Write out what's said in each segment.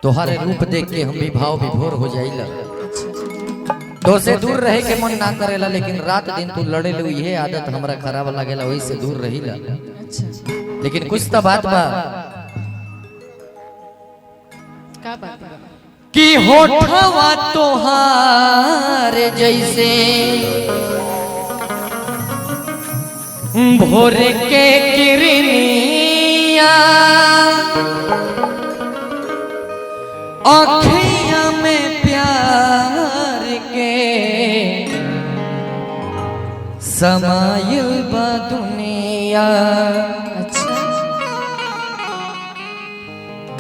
तोहारे रूप देख के हम भी भाव विभोर हो जाइला। तो से दूर रहे के मन ना करेला, लेकिन रात दिन तू लड़े लो, ये आदत हमरा खराब लागेला, वही से दूर रहीला। लेकिन कुछ तो बात बा का बात बा कि होठवा तोहार जैसे भोर के किरनिया, आँखिया में प्यार के समायल बा दुनिया।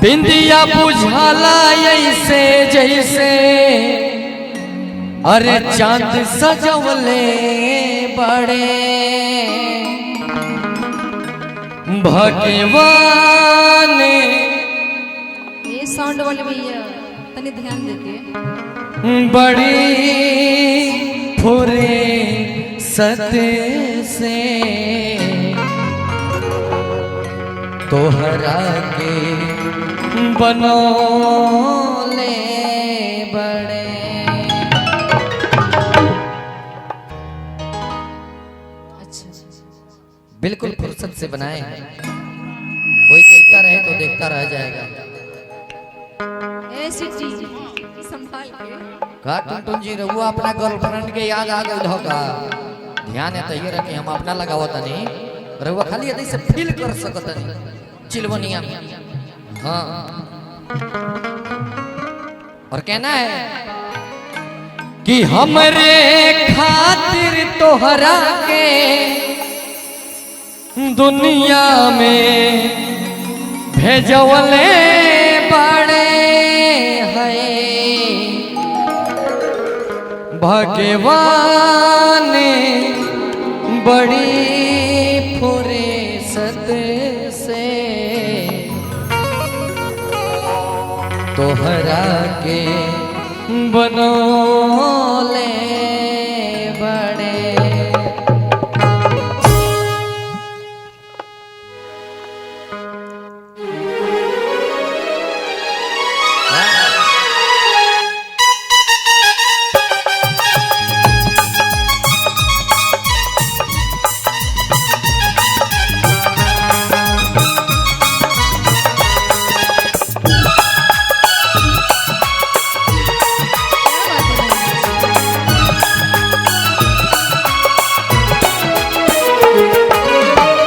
बिंदिया बुझाला ऐसे जैसे अरे चांद सजवले बड़े भगवान। ये साउंड वाले भैया तनी ध्यान देके बड़ी फुरे सत से तोहरा के बनौले बड़े। अच्छा बिल्कुल फुर्सत से बनाए हैं, कोई देखता रहे तो देखता रह जाएगा। ए सिटी संभाल के का टुनटुन जी रहुआ अपना गर्लफ्रेंड के याद आ गई होगा, ध्यान है तैयार रखे, हम अपना लगावत नहीं रहुआ, खाली यदि से फील कर सकत नहीं चिलवनिया में। हाँ और कहना है कि हमरे खातिर तोहरा के दुनिया में भेजवले बड़े हैं भगवान। बड़ी फुर्सत से तोहरा के बनौले बड़े।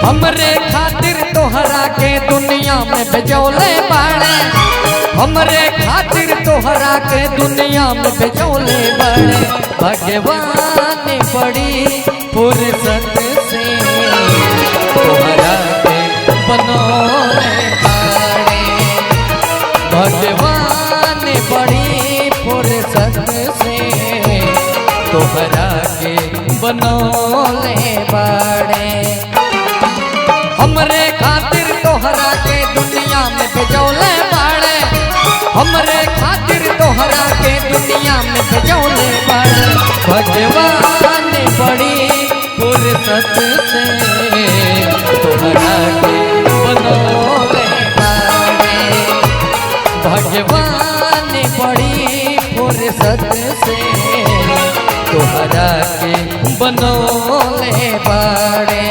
हमरे खातिर तोहरा के दुनिया में भेजौले बाड़े, हमरे खातिर तोहरा के दुनिया में भेजौले बाड़े भगवान। बड़ी फुर्सत से तोहरा के बनौले बाड़े भगवान। बड़ी फुर्सत से तोहरा के बनौले बाड़े। हमरे खातिर तोहरा के दुनिया में भेजौले बाड़े, हमरे खातिर तोहरा के दुनिया में भेजौले बाड़े भगवान। बड़ी फुर्सत से तोहरा के बनौले बाड़े भगवान। बड़ी फुर्सत से तोहरा के बनौले बाड़े।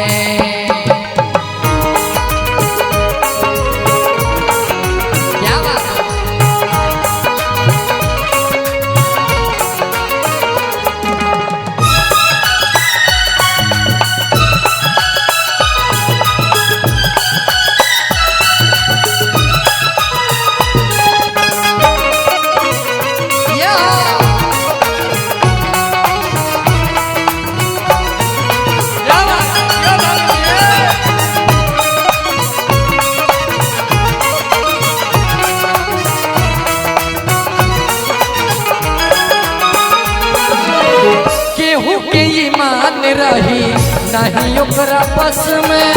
ईमान रही नहीं ओकरा बस में,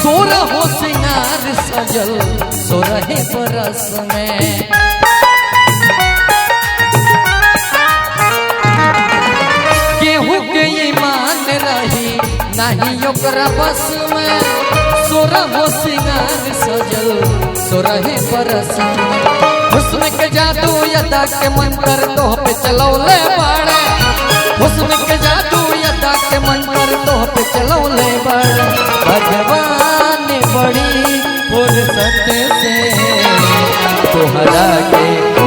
सोरह हो सिंगार सजल सोरह बरस में। केहू के ईमान रही नहीं ओकरा बस में, सोरह हो सिंगार सजल सोरहे बरस हुस्न के जादू यदा के मंत्र तोह पे चलौले बाड़े हुस्न के जादू यदा के मंत्र तोह पे चलौले बाड़े भगवान बड़ी फुर्सत से तोहरा के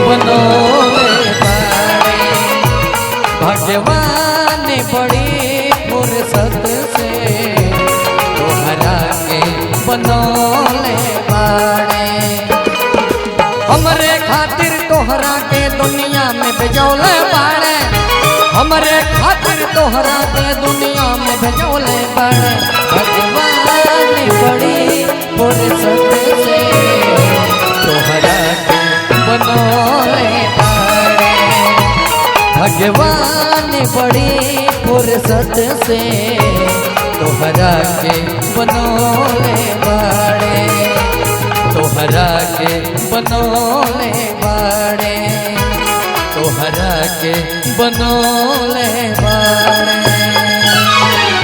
बनौले बाड़े भगवान बड़ी फुर्सत से तोहरा के बनौले बाड़े हमरे खातिर तोहरा के दुनिया में भेजौले बाड़े हमरे खातिर तोहरा के दुनिया में भेजौले बाड़े भगवान बड़ी फुर्सत से तोहरा के बनौले बाड़े भगवान बड़ी फुर्सत से तोहरा के बनौले बाड़े तोहरा के बनौले बाड़े तोहरा के बनौले बाड़े।